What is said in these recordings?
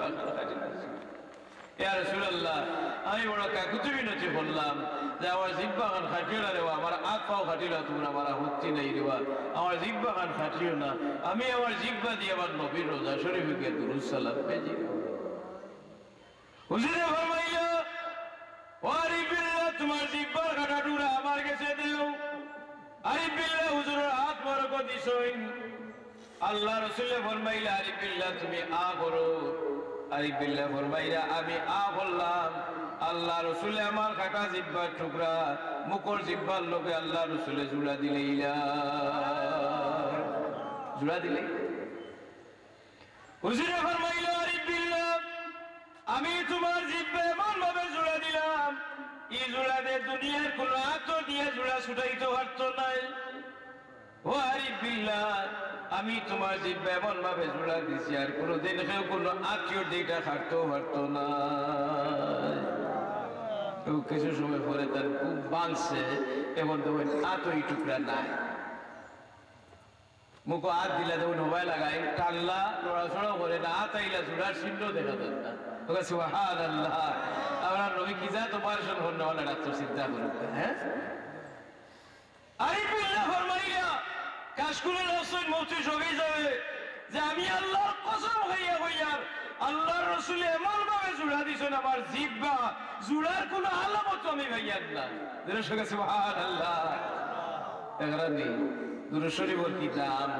জিব্বা খাটিল ইয়া রাসূলুল্লাহ আমি বড় কাকুতি মিনতি বললাম যে আমার জিব্বা খান খাটিও না রে আমার হাত পাও খাটিল তোমরা আমার হচ্ছি নাই রে আমার জিব্বা খান খাটিও না আমি আমার জিব্বা দিয়ে আমার নবীর রোজা শরীফকে দুরূদ সালাম পেজি হুজুরে ফরমাইলো ওয়ারি বিল্লাহ তোমার জিব্বার কাটাটুরা আমার কাছে দেও আরি বিল্লাহ হুজুরের হাত বরকত দিছইন আল্লাহ রাসূল ফরমাইলা আরি বিল্লাহ তুমি আ করো আরি বিল্লাহ ফরমাইলা আমি আ বললাম আল্লাহ রাসূল আমার কাটা জিব্বার টুকরা মুকর জিব্বার লোকে আল্লাহ রাসূল জুড়া দিলেইলা জুড়া দিলে হুজুরে ফরমাইলা আরি বিল্লাহ আমি তোমার জিব্বা এমন ভাবে জুড়া দিলাম এই জুড়া দে দুনিয়ার কোন আতর দিয়ে জুড়া ছুটাইতে পারতো নাই ও আরিফ বিল্লাহ আমি তোমার জিব্বা এমন ভাবে জুড়া দিছি আর কোনোদিন কেউ কোনো আত্মীয় দিকটা খাটতেও পারতো না কিছু সময় পরে তার খুব বাঁধছে এমন তোমার আতই টুকরা নাই মুখ হাত দিলা যেমন মোবাইল লাগাই টানলা নড়াচড়া করে না হাত আইলা জুড়ার চিহ্ন দেখা যায় না ওকে সুবহানাল্লাহ আমরা নবী কি যা তোমার সঙ্গে হন্য হলে ডাক্তার চিন্তা করুন হ্যাঁ আরিফ বিল্লাহ ফরমাইয়া কাশকুলের রাসূল মৌতি সবে যাবে যে আমি আল্লাহর কসম হইয়া হইয়ার আল্লাহর রাসূল এমন ভাবে জুড়া দিছেন আমার জিহ্বা জুড়ার কোনো আলামত আমি ভাইয়ার না যেটা সঙ্গে সুবহানাল্লাহ এগরানি দুরূদ শরীফের কি দাম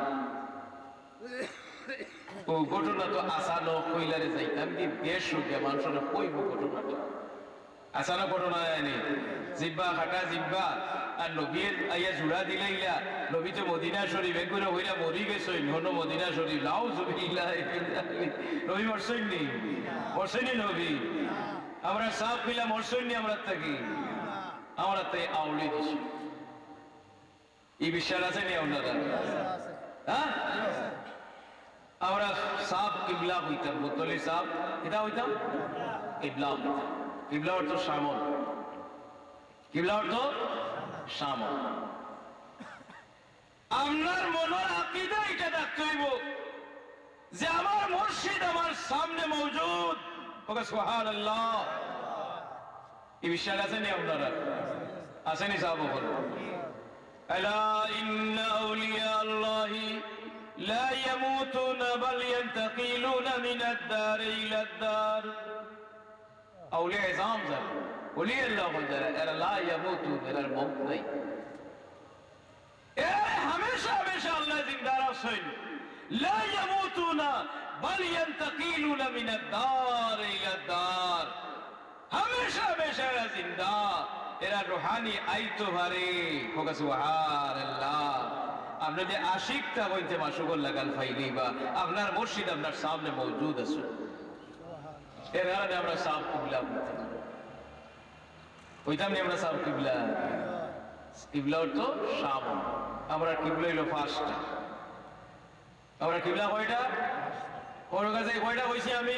ও ঘটনা তো আসানো কইলারে যাইতাম কি বেশ সুখে মানুষের কইব ঘটনাটা আসানো ঘটনা আনি জিব্বা খাটা জিব্বা আর নবীর আইয়া জুড়া দিলাইলা নবী তো মদিনা শরীফ একগুলো হইলা মরি গেছই হন মদিনা শরীফ লাউ জুবিল্লাহ নবী মরছই নি মরছই নবী আমরা সব মিলা মরছই নি আমরা থাকি আমরা তাই আউলি দিছি এই বিশ্বাস আছে নি আপনারা হ্যাঁ আমরা সাপ কিবলা হইতাম বোতলে সাপ এটা হইতাম কিবলা হইতাম কিবলা অর্থ সামন কিবলা অর্থ সামন আপনার মনের আকীদা এটা রাখতে হইব যে আমার মুর্শিদ আমার সামনে মওজুদ ওকে সুবহানাল্লাহ এই বিশ্বাস আছে নি আপনারা আসেনি সাহাবা বল আলা ইন্না আউলিয়া আল্লাহি لا يموتون بل ينتقلون من الدار إلى الدار أولياء عظام ذا أولياء الله ذا لا يموتون إلى الموت नहीं हमेशा हमेशा अल्लाह जिंदा रखें لا يموتون بل ينتقلون من الدار إلى الدار हमेशा हमेशा जिंदा এরা রূহানি আইতো পারে ওকে সুবহানাল্লাহ আপনি যে আশিকটা হইতে মাশাআল্লাহ গাল ফাইলি বা আপনার মুর্শিদ আপনার সামনে মওজুদ আছে এর কারণে আমরা সাব কিবলা হইতাম নি আমরা সাব কিবলা কিবলা তো শাম আমরা কিবলা হইলো পাঁচটা আমরা কিবলা কয়টা ওর কাছে কয়টা হইছি আমি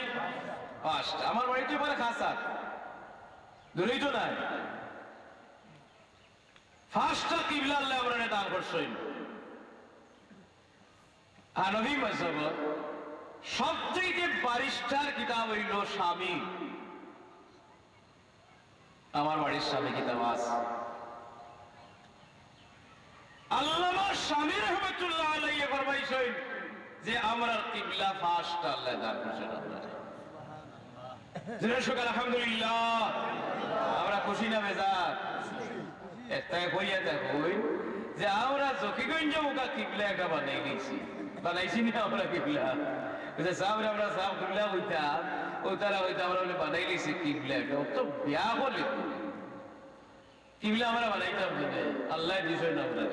পাঁচটা আমার বাড়িতে পরে খাসার দূরেই তো নাই পাঁচটা কিবলা আল্লাহ আমরা দান করছেন হানফি মাযহাব সবচেয়ে বারিস্টার কিতাব হইল স্বামী আমার বাড়ির স্বামী কিতাব আছে আল্লামা স্বামী রাহমাতুল্লাহ আলাইহি ফরমাইছেন যে আমরা কিবলা পাঁচটা আল্লাহ দান করছেন সুবহানাল্লাহ আলহামদুলিল্লাহ আমরা খুশি না বেজার একটা কইয়া দেখুন যে আমরা জকিগঞ্জ মুখা কিবলা একটা বানাই নিয়েছি বানাইছি না আমরা কিবলা সামনে আমরা সাম কিবলা হইতাম ও তারা হইতাম আমরা বানাই নিয়েছি কিবলা তো বিয়া বলে কিবলা আমরা বানাইতাম আল্লাহ দিছেন আমরা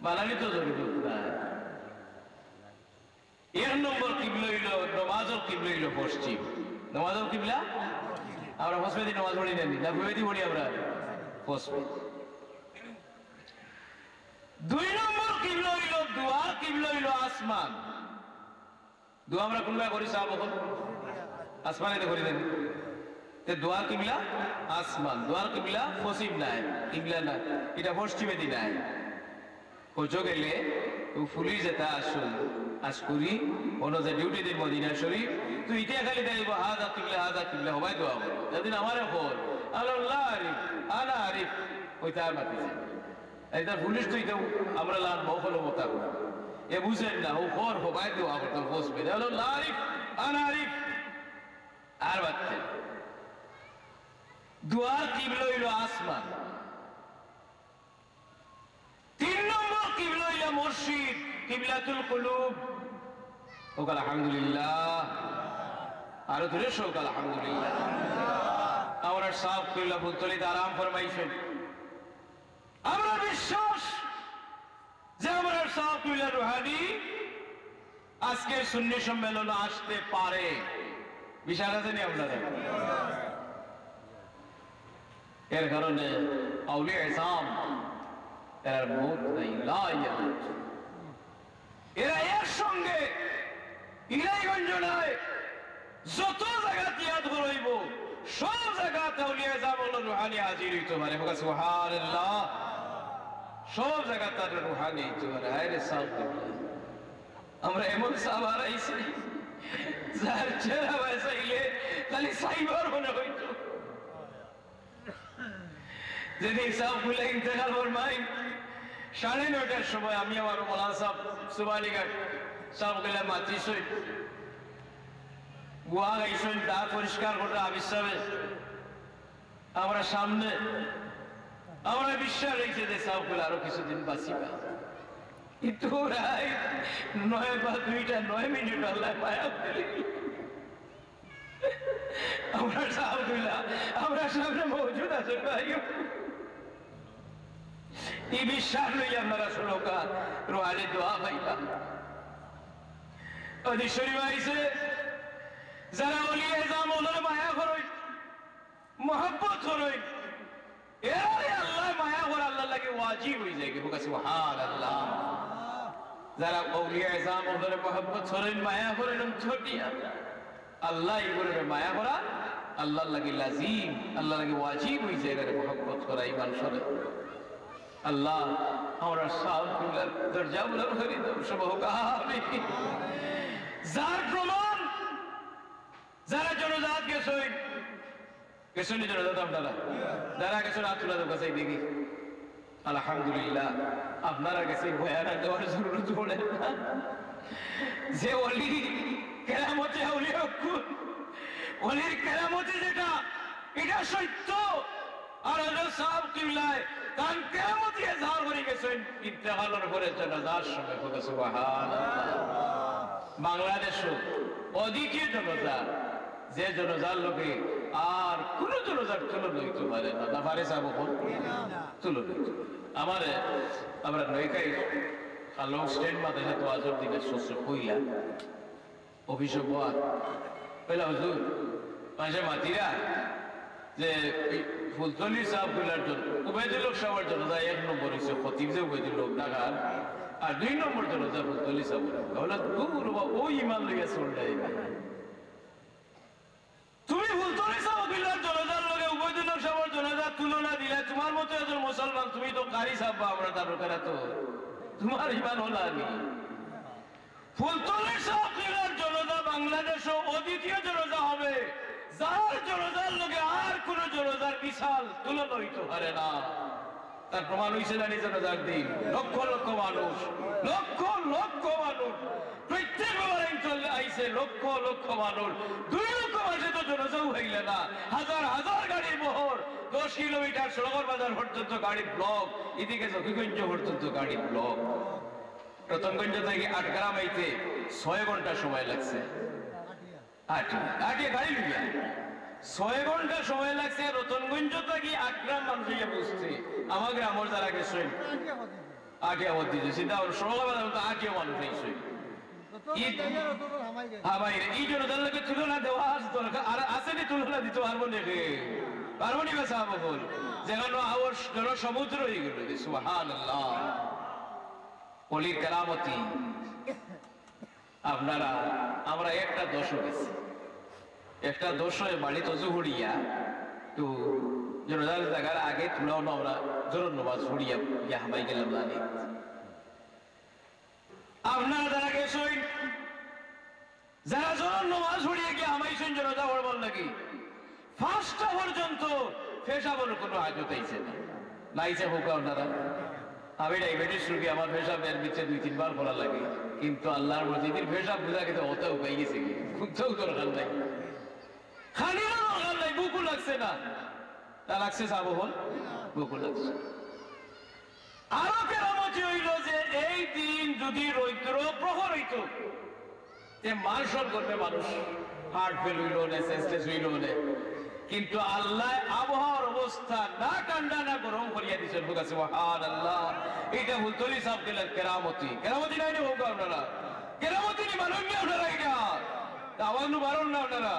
বানানি তো জরুরি না এক নম্বর কিবলা হইল নামাজের কিবলা হইল পশ্চিম নামাজের কিবলা আমরা পশ্চিমে নামাজ পড়ি না ভেবে পড়ি আমরা পশ্চিম দুই নম্বর কিবলা হইল দুয়ার কিবলা হইল আসমান দোয়া আমরা কোনটা করি সাহেব আসমানে করি দেন দোয়া কিবলা আসমান দোয়ার কিবলা পশ্চিম নাই কিবলা না এটা পশ্চিমে দি নাই খোঁজো গেলে ফুলি যেটা আসল আজ করি কোনো যে ডিউটি দিন মদিনা শরীফ তুই ইতিয়া খালি দেব হাজা কিবলা হবাই দোয়া করো যেদিন আমারে খবর আল্লাহ আরিফ আলা আরিফ ওইটা আর মাতিছে এটা পুলিশ তুই তো আমরা লাল মহল মতা করি এ বুঝেন না ও খবর হবাই দোয়া করতো বসবে আল্লাহ আরিফ আলা আরিফ আর বাচ্চা দুয়ার কিবলা হইল আসমান 3 নম্বর কিবলা হইল মসজিদ কিবলাতুল কুলুব ওকাল আলহামদুলিল্লাহ আরো ধরে শোক আলহামদুলিল্লাহ আমরা সব কিবলা ফুলতলিতে আরাম ফরমাইছেন আমরা বিশ্বাস যে আমরা সব কিবলা রুহানি আজকে সুন্নি সম্মেলন আসতে পারে বিশ্বাস আছে নি আপনাদের এর কারণে আউলিয়া ইসলাম এর মুখ নাই লাইয়াত এরা একসঙ্গে ইলাইগঞ্জ নয় যত জায়গা তিয়াদ হইব সব জায়গাতে আউলিয়া ইসলাম ও রুহানি হাজির হইতে পারে সুবহানাল্লাহ সব জায়গা তার রুহানি হইতে পারে আরে সব আমরা এমন সাহাবার আইছি যার চেহারা বাসাইলে খালি সাইবার মনে হইতো যেদিন সাহেব খুলে ইন্তেকাল ফরমাই 9:30টার সময় আমি আমার মৌলানা সাহেব সুবানীঘাট সাহেব গেলে মাতৃ সই গুহা গাইছেন দাঁত পরিষ্কার করে আবির সাহেব আমরা সামনে আমরা বিশ্বাস রেখেছি যে সাহেব গুলো আরো কিছুদিন বাঁচিবা কিন্তু 9:02 আল্লাহ মায়া দিলেন আমরা সাহেব গুলা আমরা সামনে মজুদ আছেন ভাই এই বিশ্বাস লই আপনারা শুনোকা রুহানি দোয়া পাইবা ওই শরীফ আইছে যারা ওলিয়ে ইসলাম ওদের মায়া করই মহব্বত করই এরাই আল্লাহ মায়া করে আল্লাহ লাগে ওয়াজিব হয়ে যায় কি সুবহানাল্লাহ যারা ওলিয়ে ইসলাম ওদের মহব্বত করেন মায়া করেন ছোটিয়া আল্লাহ এগুলোর মায়া করা আল্লাহ লাগে লাজিম আল্লাহ লাগে ওয়াজিব হয়ে যায় এর মহব্বত করা ইমান সরে আল্লাহ আমরা সব দরজাগুলো ভরে দাও সবকালে যার প্রমাণ যারা জনজাত গেছেন জনজাত আপনারা যারা গেছেন আতুলা তো কাছে দেখি আলহামদুলিল্লাহ আপনারা গেছে ভয়ানা দেওয়ার জরুরত পড়ে না যে ওলি কেরামতে ওলি হকুন ওলির কেরামতে যেটা এটা সত্য আর সব কিবলায় কারণ কেরামতি এজাহার করে গেছেন ইন্তেকালের পরে জানাজার সময় হবে সুবহানাল্লাহ বাংলাদেশে অদ্বিতীয় জনতা যে জনজার লোকে আর কোন জনজার তুলনা হইতে পারে না না পারে যাবো তুলনা হইতে আমারে আমরা নৈকাই লং স্ট্যান্ড মাথায় তো আজর দিনের শস্য কইলা অভিযোগ পয়লা হুজুর মাঝে মাতিরা যে ফুলতলি সাহেব গুলার জন্য উবাইদুল সাহেবের জনতা 1 নম্বর হয়েছে খতিব যে উবাইদুল ঢাকার আর 2 নম্বর জনতা ফুলতলি সাহেব বলে দূর ওই ইমান লইয়া চলে তুমি ফুলতলি সাহেব গুলার জনতার লগে উবাইদুল সাহেবের জনতা তুলনা দিলে তোমার মতো একজন মুসলমান তুমি তো কারি সাহেব আমরা তার লোকেরা তো তোমার ইমান হল আমি ফুলতলি সাহেব গুলার জনতা বাংলাদেশে অদ্বিতীয় জনতা হবে যার জনতার লোকে আর কোন জনতার বিশাল তুলনা হইতে পারে না তার প্রমাণ হয়েছে না জনতার দিন লক্ষ লক্ষ মানুষ লক্ষ লক্ষ মানুষ প্রত্যেক আইসে লক্ষ লক্ষ মানুষ 2 লক্ষ মাসে তো জনতাও হইলে না হাজার হাজার গাড়ির বহর 10 কিলোমিটার সড়কের বাজার পর্যন্ত গাড়ি ব্লক এদিকে জকিগঞ্জ পর্যন্ত গাড়ি ব্লক প্রথমগঞ্জ থেকে 8 গ্রাম আইতে 6 ঘন্টা সময় লাগছে আটিয়া গাড়ি লইয়া 6 ঘন্টা সময় লাগছে রতনগঞ্জ থেকে 8 গ্রাম মানুষ গিয়ে বুঝছে আমার গ্রামের যারা গেছেন আটিয়া বদি সিধা সরকার আটিয়া মানুষ হয়েছে হ্যাঁ ভাই এই জন্য তাদেরকে তুলনা দেওয়া দরকার আর আসেনি তুলনা দিতে পারবো না রে পারবো নি বা সাহাব বল যেখানে আওয়ার জন সমুদ্র হয়ে গেল সুবহানাল্লাহ ওলির কেরামতি আপনারা আমরা একটা দোষ গেছি একটা দোষ হয়ে বাড়ি তজু হড়িয়া তো জনজার জায়গার আগে তুলাও না আমরা জোর নমাজ হড়িয়া ইয়া হামাই গেলাম জানি আপনারা যারা গেছেন, যারা জোর নামাজ পড়িয়ে গিয়ে আমাইছেন জনতা বলবার নাকি 5টা পর্যন্ত পেশাবের কোনো হাজত আইছে না, লাইছে হোক আপনারা। আমি ডায়াবেটিস রোগী, আমার পেশাবের নিচে 2-3 বার করা লাগে, কিন্তু আল্লাহর মসজিদের পেশাব বুঝা কিন্তু অত উপায় গেছে কি খুঁজতেও দরকার নাই, খানিরও দরকার নাই, বুকু লাগছে না, তা লাগছে যাবো হল বুকু লাগছে। আরো কেরামতি হইল যে এই দিন যদি রৌদ্র প্রহর হইত, মার্শল করবে মানুষ, হার্ট ফেল হইল না, সেন্সলেস হইল না, কিন্তু আল্লাহ আবহাওয়ার অবস্থা না ঠান্ডা না গরম করিয়া দিচ্ছেন। সুবহানাল্লাহ, এটা হুলতলি সাহেব দিলেন কেরামতি। কেরামতি নাই হোক আপনারা, কেরামতি নি মানুষ আপনারা, এটা আওয়াজ বারণ না আপনারা।